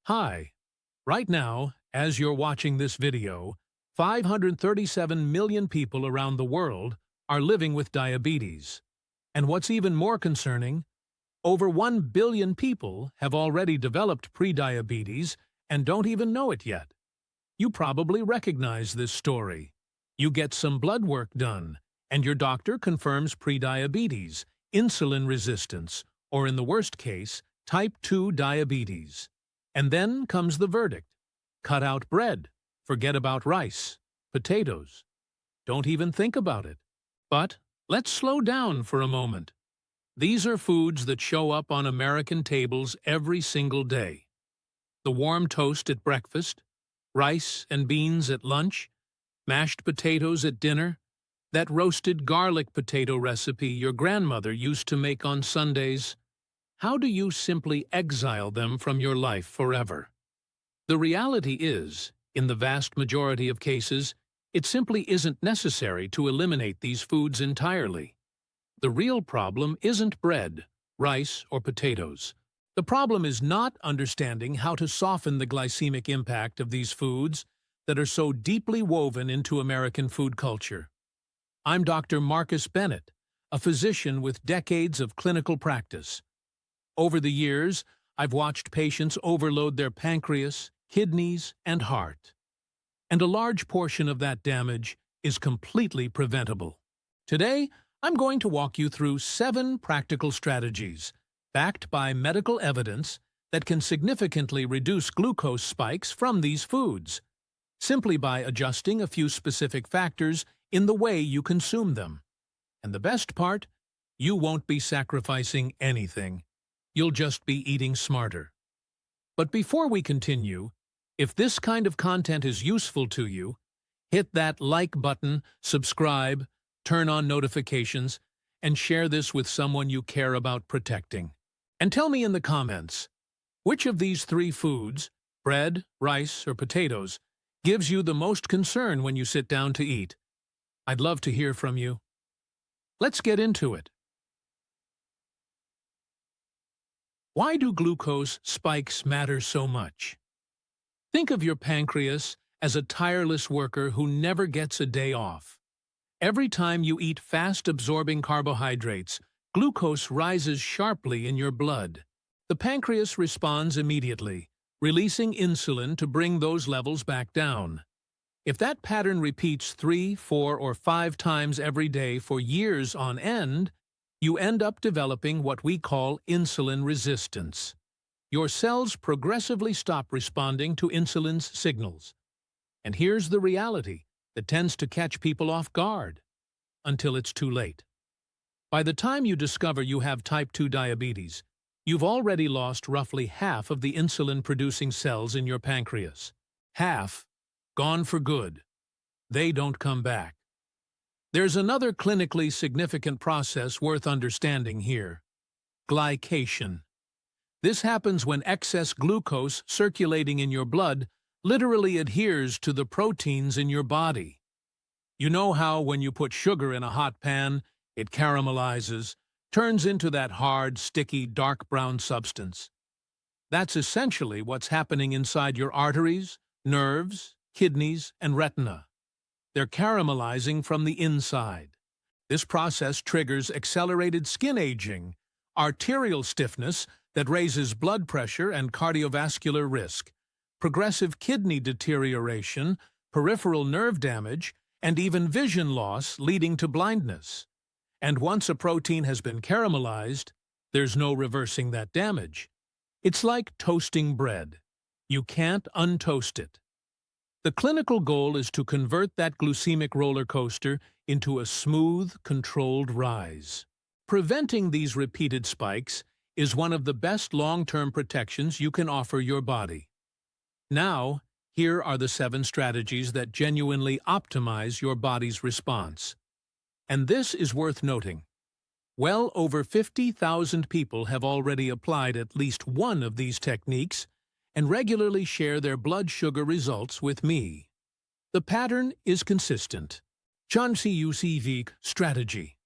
Hi. Right now, as you're watching this video, 537 million people around the world are living with diabetes. And what's even more concerning, over 1 billion people have already developed prediabetes and don't even know it yet. You probably recognize this story. You get some blood work done, and your doctor confirms prediabetes, insulin resistance, or in the worst case, type 2 diabetes. And then comes the verdict. Cut out bread. Forget about rice, potatoes. Don't even think about it. But let's slow down for a moment. These are foods that show up on American tables every single day. The warm toast at breakfast, rice and beans at lunch, mashed potatoes at dinner, that roasted garlic potato recipe your grandmother used to make on Sundays. How do you simply exile them from your life forever? The reality is, in the vast majority of cases, it simply isn't necessary to eliminate these foods entirely. The real problem isn't bread, rice, or potatoes. The problem is not understanding how to soften the glycemic impact of these foods that are so deeply woven into American food culture. I'm Dr. Marcus Bennett, a physician with decades of clinical practice. Over the years, I've watched patients overload their pancreas, kidneys, and heart. And a large portion of that damage is completely preventable. Today, I'm going to walk you through 7 practical strategies, backed by medical evidence, that can significantly reduce glucose spikes from these foods, simply by adjusting a few specific factors in the way you consume them. And the best part, you won't be sacrificing anything. You'll just be eating smarter. But before we continue, if this kind of content is useful to you, hit that like button, subscribe, turn on notifications, and share this with someone you care about protecting. And tell me in the comments, which of these 3 foods, bread, rice, or potatoes, gives you the most concern when you sit down to eat? I'd love to hear from you. Let's get into it. Why do glucose spikes matter so much? Think of your pancreas as a tireless worker who never gets a day off. Every time you eat fast-absorbing carbohydrates, glucose rises sharply in your blood. The pancreas responds immediately, releasing insulin to bring those levels back down. If that pattern repeats 3, 4, or 5 times every day for years on end, you end up developing what we call insulin resistance. Your cells progressively stop responding to insulin's signals. And here's the reality that tends to catch people off guard until it's too late. By the time you discover you have type 2 diabetes, you've already lost roughly half of the insulin-producing cells in your pancreas. Half, gone for good. They don't come back. There's another clinically significant process worth understanding here: glycation. This happens when excess glucose circulating in your blood literally adheres to the proteins in your body. You know how when you put sugar in a hot pan, it caramelizes, turns into that hard, sticky, dark brown substance? That's essentially what's happening inside your arteries, nerves, kidneys, and retina. They're caramelizing from the inside. This process triggers accelerated skin aging, arterial stiffness that raises blood pressure and cardiovascular risk, progressive kidney deterioration, peripheral nerve damage, and even vision loss leading to blindness. And once a protein has been caramelized, there's no reversing that damage. It's like toasting bread. You can't untoast it. The clinical goal is to convert that glycemic roller coaster into a smooth, controlled rise. Preventing these repeated spikes is one of the best long-term protections you can offer your body. Now, here are the 7 strategies that genuinely optimize your body's response. And this is worth noting. Well over 50,000 people have already applied at least one of these techniques and regularly share their blood sugar results with me. The pattern is consistent. CUCV strategy.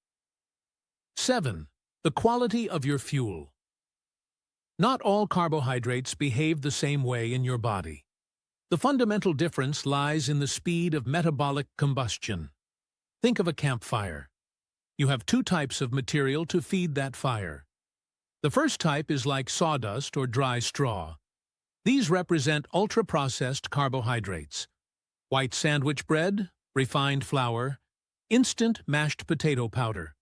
7. The quality of your fuel. Not all carbohydrates behave the same way in your body. The fundamental difference lies in the speed of metabolic combustion. Think of a campfire. You have two types of material to feed that fire. The first type is like sawdust or dry straw. These represent ultra-processed carbohydrates. White sandwich bread, refined flour, instant mashed potato powder.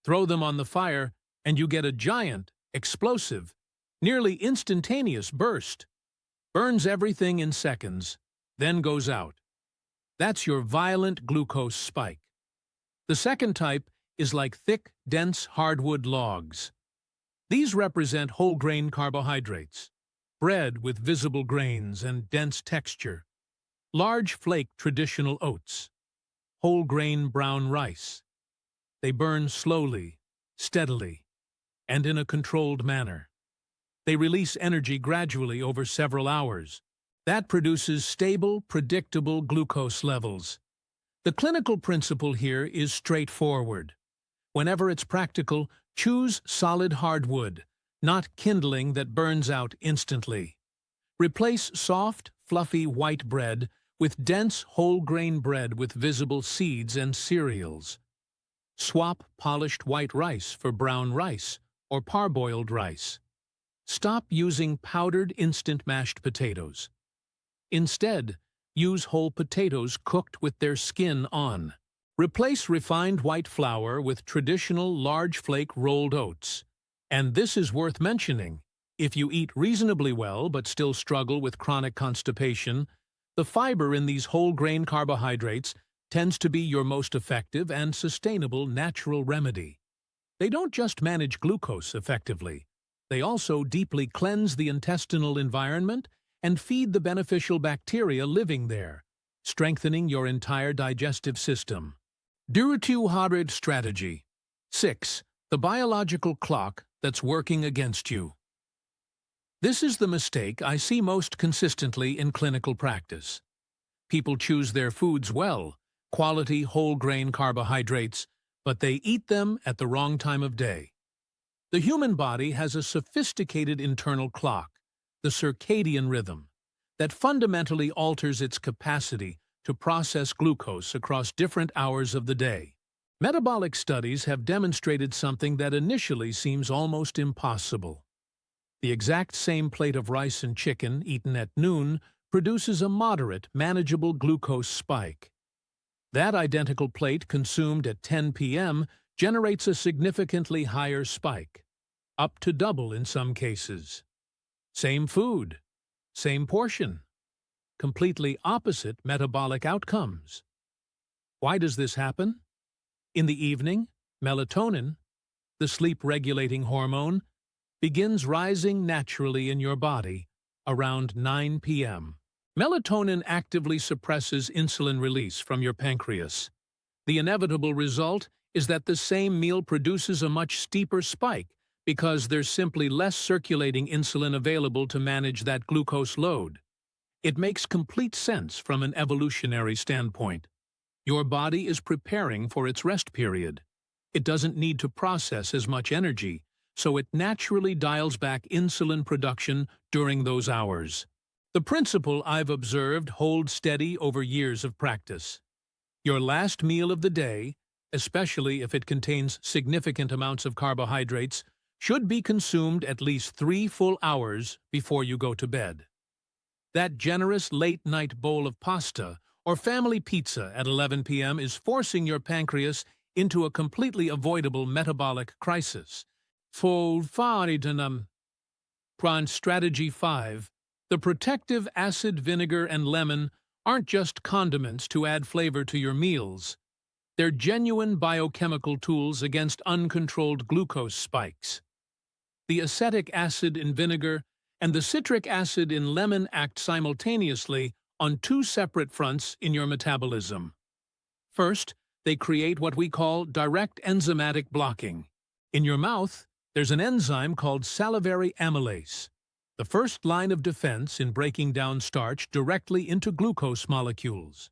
Throw them on the fire and you get a giant, explosive, nearly instantaneous burst. Burns everything in seconds, then goes out. That's your violent glucose spike. The second type is like thick, dense hardwood logs. These represent whole-grain carbohydrates, bread with visible grains and dense texture, large flake traditional oats, whole-grain brown rice. They burn slowly, steadily, and in a controlled manner. They release energy gradually over several hours. That produces stable, predictable glucose levels. The clinical principle here is straightforward. Whenever it's practical, choose solid hardwood, not kindling that burns out instantly. Replace soft, fluffy white bread with dense whole-grain bread with visible seeds and cereals. Swap polished white rice for brown rice or parboiled rice. Stop using powdered instant mashed potatoes. Instead, use whole potatoes cooked with their skin on. Replace refined white flour with traditional large flake rolled oats. And this is worth mentioning. If you eat reasonably well but still struggle with chronic constipation, the fiber in these whole-grain carbohydrates tends to be your most effective and sustainable natural remedy. They don't just manage glucose effectively. They also deeply cleanse the intestinal environment and feed the beneficial bacteria living there, strengthening your entire digestive system. Diabetics strategy. 6. The biological clock that's working against you. This is the mistake I see most consistently in clinical practice. People choose their foods well, quality whole-grain carbohydrates, but they eat them at the wrong time of day. The human body has a sophisticated internal clock, the circadian rhythm, that fundamentally alters its capacity to process glucose across different hours of the day. Metabolic studies have demonstrated something that initially seems almost impossible. The exact same plate of rice and chicken eaten at noon produces a moderate, manageable glucose spike. That identical plate consumed at 10 p.m. generates a significantly higher spike, up to double in some cases. Same food, same portion, completely opposite metabolic outcomes. Why does this happen? In the evening, melatonin, the sleep-regulating hormone, begins rising naturally in your body around 9 p.m. Melatonin actively suppresses insulin release from your pancreas. The inevitable result is that the same meal produces a much steeper spike because there's simply less circulating insulin available to manage that glucose load. It makes complete sense from an evolutionary standpoint. Your body is preparing for its rest period. It doesn't need to process as much energy, so it naturally dials back insulin production during those hours. The principle I've observed holds steady over years of practice. Your last meal of the day, especially if it contains significant amounts of carbohydrates, should be consumed at least 3 full hours before you go to bed. That generous late-night bowl of pasta or family pizza at 11 p.m. is forcing your pancreas into a completely avoidable metabolic crisis. Strategy 5. The protective acid, vinegar, and lemon aren't just condiments to add flavor to your meals. They're genuine biochemical tools against uncontrolled glucose spikes. The acetic acid in vinegar and the citric acid in lemon act simultaneously on 2 separate fronts in your metabolism. First, they create what we call direct enzymatic blocking. In your mouth, there's an enzyme called salivary amylase, the first line of defense in breaking down starch directly into glucose molecules.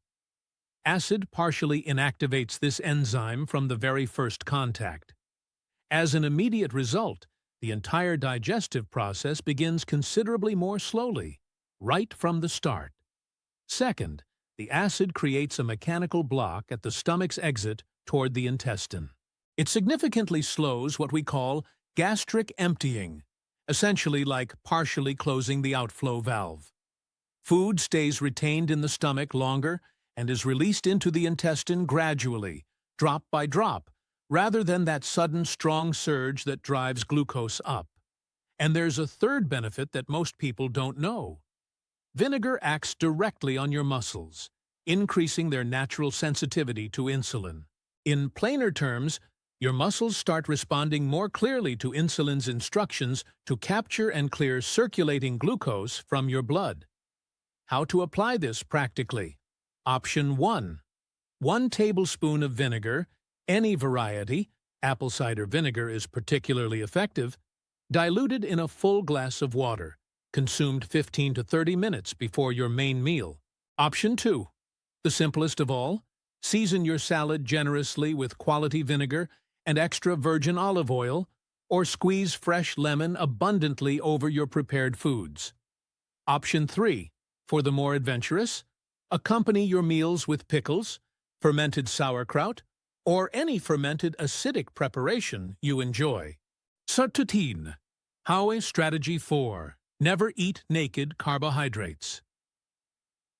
Acid partially inactivates this enzyme from the very first contact. As an immediate result, the entire digestive process begins considerably more slowly, right from the start. Second, the acid creates a mechanical block at the stomach's exit toward the intestine. It significantly slows what we call gastric emptying, essentially like partially closing the outflow valve. Food stays retained in the stomach longer and is released into the intestine gradually, drop by drop, rather than that sudden strong surge that drives glucose up. And there's a third benefit that most people don't know. Vinegar acts directly on your muscles, increasing their natural sensitivity to insulin. In plainer terms, your muscles start responding more clearly to insulin's instructions to capture and clear circulating glucose from your blood. How to apply this practically? Option 1. 1 tablespoon of vinegar, any variety, apple cider vinegar is particularly effective, diluted in a full glass of water, consumed 15 to 30 minutes before your main meal. Option 2. The simplest of all, season your salad generously with quality vinegar and extra virgin olive oil, or squeeze fresh lemon abundantly over your prepared foods. Option 3. For the more adventurous, accompany your meals with pickles, fermented sauerkraut, or any fermented acidic preparation you enjoy. Strategie. Strategy 4. Never eat naked carbohydrates.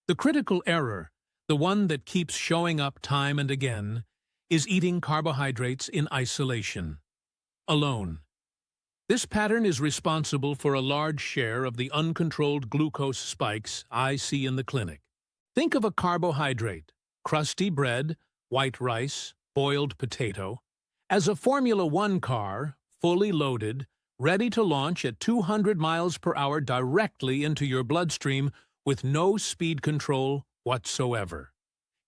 The critical error, the one that keeps showing up time and again, is eating carbohydrates in isolation, alone. This pattern is responsible for a large share of the uncontrolled glucose spikes I see in the clinic. Think of a carbohydrate, crusty bread, white rice, boiled potato, as a Formula One car, fully loaded, ready to launch at 200 miles per hour directly into your bloodstream with no speed control whatsoever.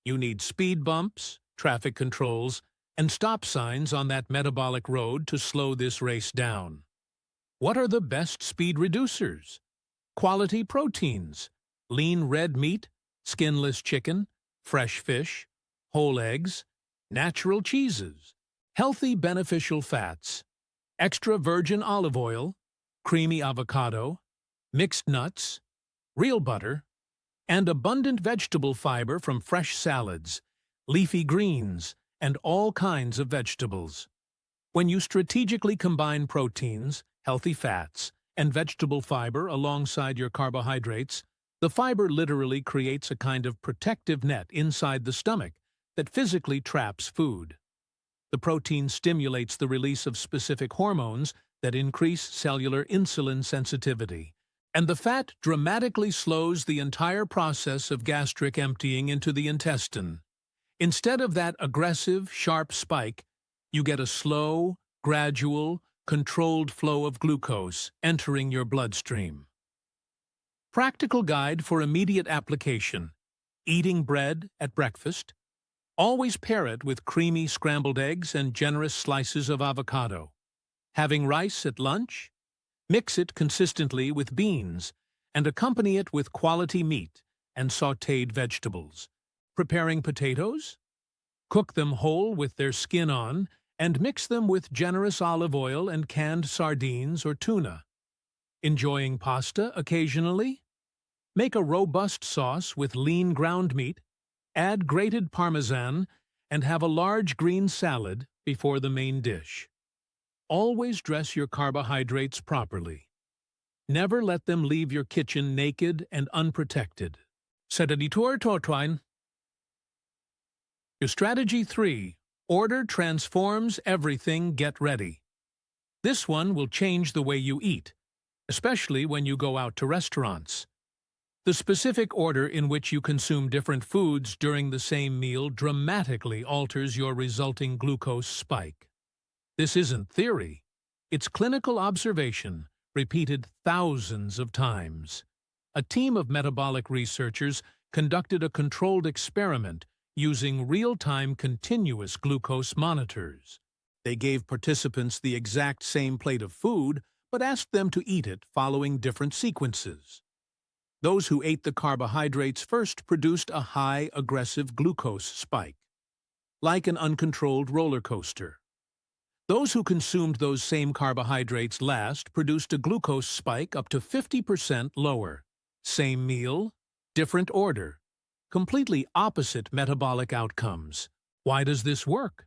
You need speed bumps, traffic controls, and stop signs on that metabolic road to slow this race down. What are the best speed reducers? Quality proteins, lean red meat, skinless chicken, fresh fish, whole eggs, natural cheeses, healthy beneficial fats, extra virgin olive oil, creamy avocado, mixed nuts, real butter, and abundant vegetable fiber from fresh salads, leafy greens, and all kinds of vegetables. When you strategically combine proteins, healthy fats, and vegetable fiber alongside your carbohydrates, the fiber literally creates a kind of protective net inside the stomach that physically traps food. The protein stimulates the release of specific hormones that increase cellular insulin sensitivity, and the fat dramatically slows the entire process of gastric emptying into the intestine. Instead of that aggressive, sharp spike, you get a slow, gradual, controlled flow of glucose entering your bloodstream. Practical guide for immediate application. Eating bread at breakfast. Always pair it with creamy scrambled eggs and generous slices of avocado. Having rice at lunch? Mix it consistently with beans and accompany it with quality meat and sautéed vegetables. Preparing potatoes? Cook them whole with their skin on and mix them with generous olive oil and canned sardines or tuna. Enjoying pasta occasionally? Make a robust sauce with lean ground meat, add grated parmesan, and have a large green salad before the main dish. Always dress your carbohydrates properly. Never let them leave your kitchen naked and unprotected. Sededitor Tortwine. Your strategy 3. Order transforms everything, get ready. This one will change the way you eat, especially when you go out to restaurants. The specific order in which you consume different foods during the same meal dramatically alters your resulting glucose spike. This isn't theory. It's clinical observation, repeated thousands of times. A team of metabolic researchers conducted a controlled experiment using real-time continuous glucose monitors. They gave participants the exact same plate of food, but asked them to eat it following different sequences. Those who ate the carbohydrates first produced a high, aggressive glucose spike, like an uncontrolled roller coaster. Those who consumed those same carbohydrates last produced a glucose spike up to 50% lower. Same meal, different order. Completely opposite metabolic outcomes. Why does this work?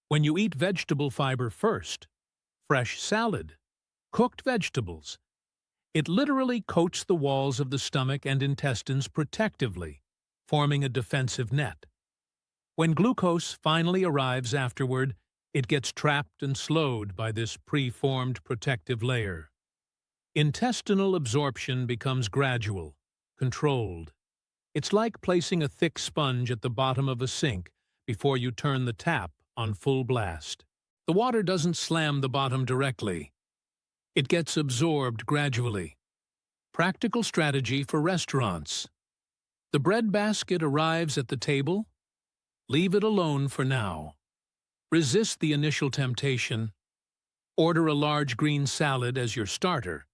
When you eat vegetable fiber first, fresh salad, cooked vegetables, it literally coats the walls of the stomach and intestines protectively, forming a defensive net. When glucose finally arrives afterward, it gets trapped and slowed by this pre-formed protective layer. Intestinal absorption becomes gradual, controlled. It's like placing a thick sponge at the bottom of a sink before you turn the tap on full blast. The water doesn't slam the bottom directly. It gets absorbed gradually. Practical strategy for restaurants. The bread basket arrives at the table. Leave it alone for now. Resist the initial temptation. Order a large green salad as your starter,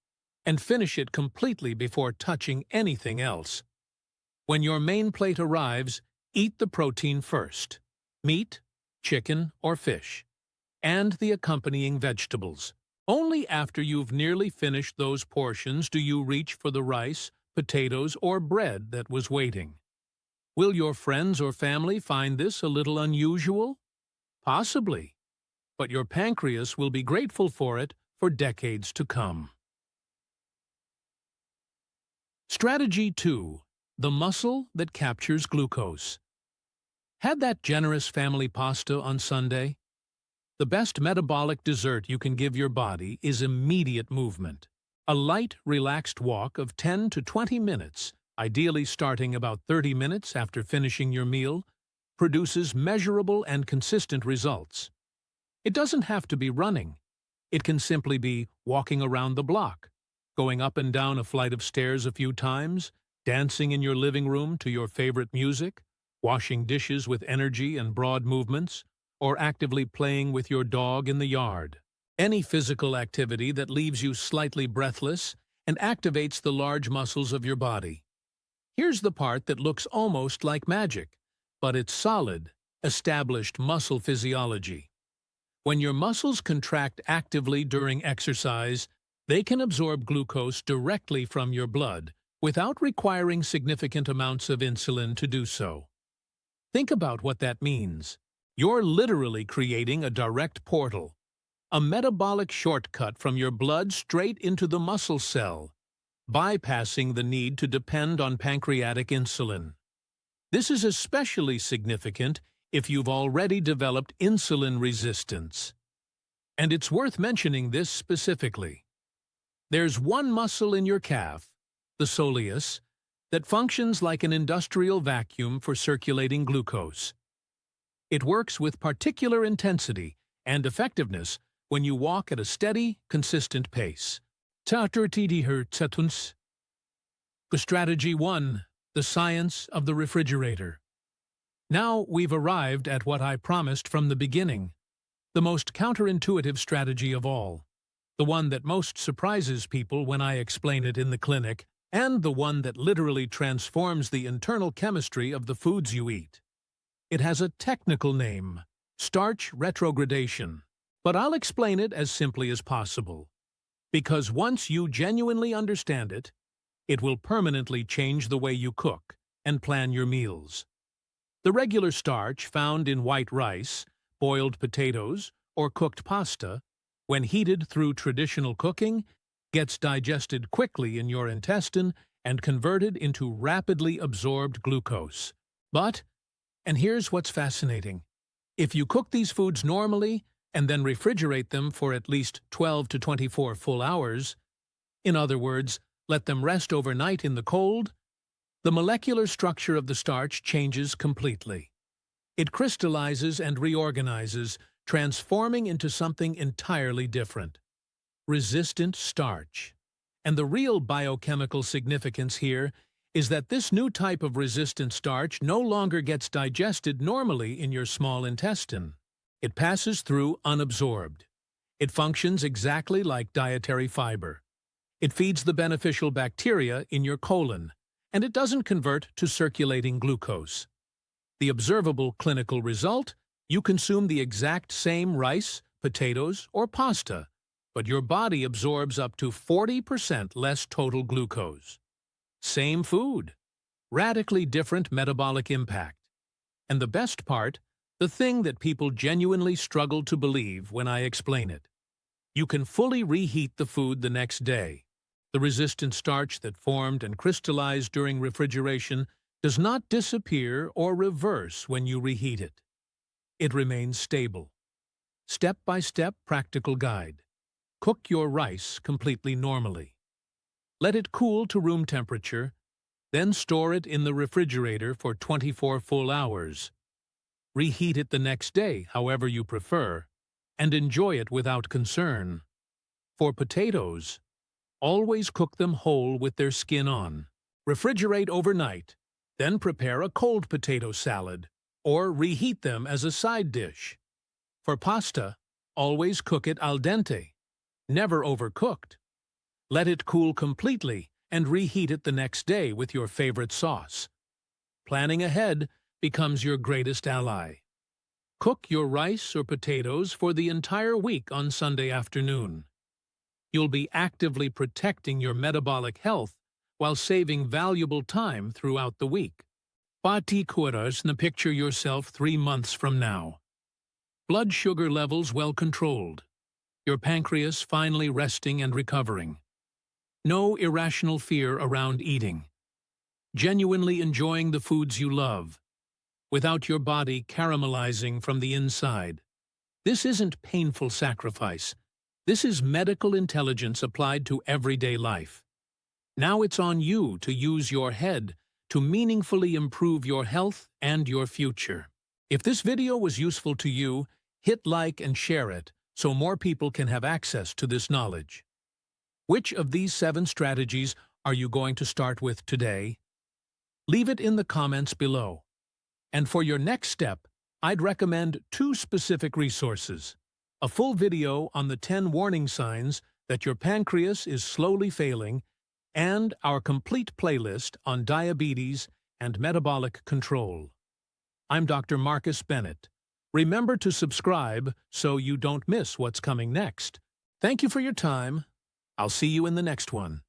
and finish it completely before touching anything else. When your main plate arrives, eat the protein first, meat, chicken, or fish, and the accompanying vegetables. Only after you've nearly finished those portions do you reach for the rice, potatoes, or bread that was waiting. Will your friends or family find this a little unusual? Possibly, but your pancreas will be grateful for it for decades to come. Strategy 2. The muscle that captures glucose. Had that generous family pasta on Sunday? The best metabolic dessert you can give your body is immediate movement. A light, relaxed walk of 10 to 20 minutes, ideally starting about 30 minutes after finishing your meal, produces measurable and consistent results. It doesn't have to be running. It can simply be walking around the block, going up and down a flight of stairs a few times, dancing in your living room to your favorite music, washing dishes with energy and broad movements, or actively playing with your dog in the yard. Any physical activity that leaves you slightly breathless and activates the large muscles of your body. Here's the part that looks almost like magic, but it's solid, established muscle physiology. When your muscles contract actively during exercise, they can absorb glucose directly from your blood without requiring significant amounts of insulin to do so. Think about what that means. You're literally creating a direct portal, a metabolic shortcut from your blood straight into the muscle cell, bypassing the need to depend on pancreatic insulin. This is especially significant if you've already developed insulin resistance. And it's worth mentioning this specifically. There's one muscle in your calf, the soleus, that functions like an industrial vacuum for circulating glucose. It works with particular intensity and effectiveness when you walk at a steady, consistent pace. Strategy 1. The science of the refrigerator. Now we've arrived at what I promised from the beginning, the most counterintuitive strategy of all, the one that most surprises people when I explain it in the clinic, and the one that literally transforms the internal chemistry of the foods you eat. It has a technical name, starch retrogradation, but I'll explain it as simply as possible, because once you genuinely understand it, it will permanently change the way you cook and plan your meals. The regular starch found in white rice, boiled potatoes, or cooked pasta, when heated through traditional cooking, gets digested quickly in your intestine and converted into rapidly absorbed glucose. But, and here's what's fascinating, if you cook these foods normally and then refrigerate them for at least 12 to 24 full hours, in other words, let them rest overnight in the cold, the molecular structure of the starch changes completely. It crystallizes and reorganizes, transforming into something entirely different. Resistant starch. And the real biochemical significance here is that this new type of resistant starch no longer gets digested normally in your small intestine. It passes through unabsorbed. It functions exactly like dietary fiber. It feeds the beneficial bacteria in your colon, and it doesn't convert to circulating glucose. The observable clinical result? You consume the exact same rice, potatoes, or pasta, but your body absorbs up to 40% less total glucose. Same food, radically different metabolic impact. And the best part, the thing that people genuinely struggle to believe when I explain it. You can fully reheat the food the next day. The resistant starch that formed and crystallized during refrigeration does not disappear or reverse when you reheat it. It remains stable. Step-by-step practical guide. Cook your rice completely normally. Let it cool to room temperature, then store it in the refrigerator for 24 full hours. Reheat it the next day, however you prefer, and enjoy it without concern. For potatoes, always cook them whole with their skin on. Refrigerate overnight, then prepare a cold potato salad, or reheat them as a side dish. For pasta, always cook it al dente, never overcooked. Let it cool completely and reheat it the next day with your favorite sauce. Planning ahead becomes your greatest ally. Cook your rice or potatoes for the entire week on Sunday afternoon. You'll be actively protecting your metabolic health while saving valuable time throughout the week. Pati kuras na picture yourself 3 months from now. Blood sugar levels well controlled. Your pancreas finally resting and recovering. No irrational fear around eating. Genuinely enjoying the foods you love, without your body caramelizing from the inside. This isn't painful sacrifice. This is medical intelligence applied to everyday life. Now it's on you to use your head to meaningfully improve your health and your future. If this video was useful to you, hit like and share it so more people can have access to this knowledge. Which of these 7 strategies are you going to start with today? Leave it in the comments below. And for your next step, I'd recommend 2 specific resources. A full video on the 10 warning signs that your pancreas is slowly failing, and our complete playlist on diabetes and metabolic control. I'm Dr. Marcus Bennett. Remember to subscribe so you don't miss what's coming next. Thank you for your time. I'll see you in the next one.